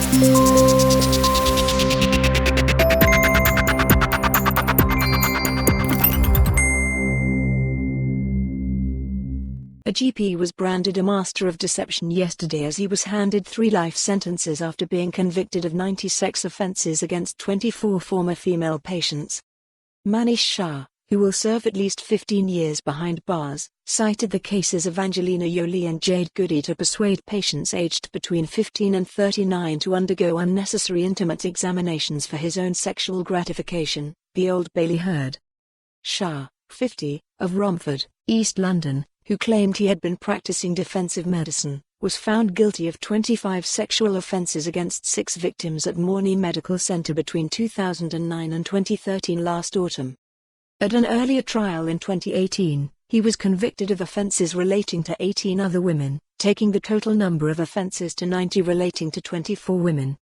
A GP was branded a master of deception yesterday as he was handed 3 life sentences after being convicted of 90 sex offences against 24 former female patients. Manish Shah, who will serve at least 15 years behind bars, cited the cases of Angelina, Jolie and Jade Goody to persuade patients aged between 15 and 39 to undergo unnecessary intimate examinations for his own sexual gratification, the Old Bailey heard. Shah, 50, of Romford, East London, who claimed he had been practising defensive medicine, was found guilty of 25 sexual offences against 6 victims at Mawney Medical Centre between 2009 and 2013 last autumn. At an earlier trial in 2018, he was convicted of offences relating to 18 other women, taking the total number of offences to 90 relating to 24 women.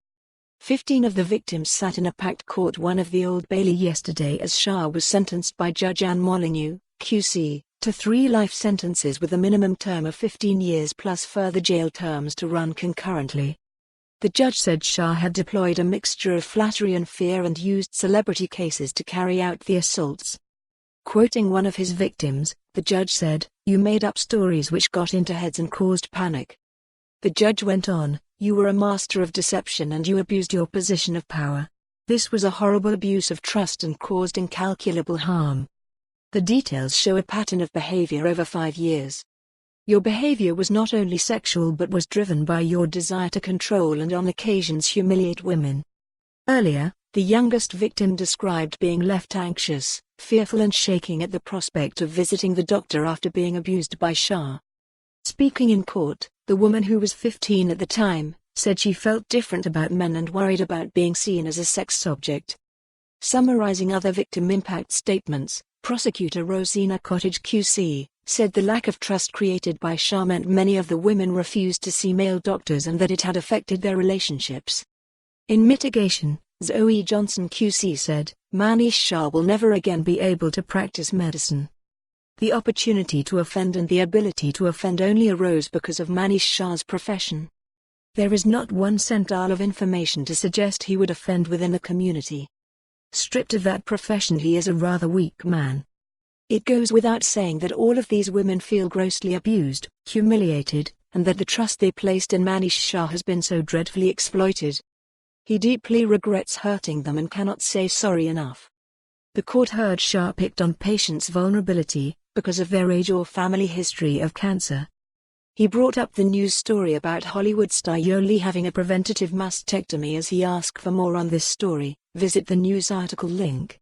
15 of the victims sat in a packed court one of the Old Bailey yesterday as Shah was sentenced by Judge Anne Molyneux, QC, to 3 life sentences with a minimum term of 15 years plus further jail terms to run concurrently. The judge said Shah had deployed a mixture of flattery and fear and used celebrity cases to carry out the assaults. Quoting one of his victims, the judge said, "You made up stories which got into heads and caused panic." The judge went on, "You were a master of deception and you abused your position of power. This was a horrible abuse of trust and caused incalculable harm. The details show a pattern of behavior over 5 years. Your behavior was not only sexual but was driven by your desire to control and on occasions humiliate women." Earlier, the youngest victim described being left anxious, fearful and shaking at the prospect of visiting the doctor after being abused by Shah. Speaking in court, the woman, who was 15 at the time, said she felt different about men and worried about being seen as a sex object. Summarizing other victim impact statements, prosecutor Rosina Cottage QC, said the lack of trust created by Shah meant many of the women refused to see male doctors and that it had affected their relationships. In mitigation, Zoe Johnson QC said, "Manish Shah will never again be able to practice medicine. The opportunity to offend and the ability to offend only arose because of Manish Shah's profession. There is not one centile of information to suggest he would offend within the community. Stripped of that profession, he is a rather weak man. It goes without saying that all of these women feel grossly abused, humiliated, and that the trust they placed in Manish Shah has been so dreadfully exploited. He deeply regrets hurting them and cannot say sorry enough." The court heard Shah picked on patients' vulnerability, because of their age or family history of cancer. He brought up the news story about Hollywood star Jolie having a preventative mastectomy as he asked for more on this story. Visit the news article link.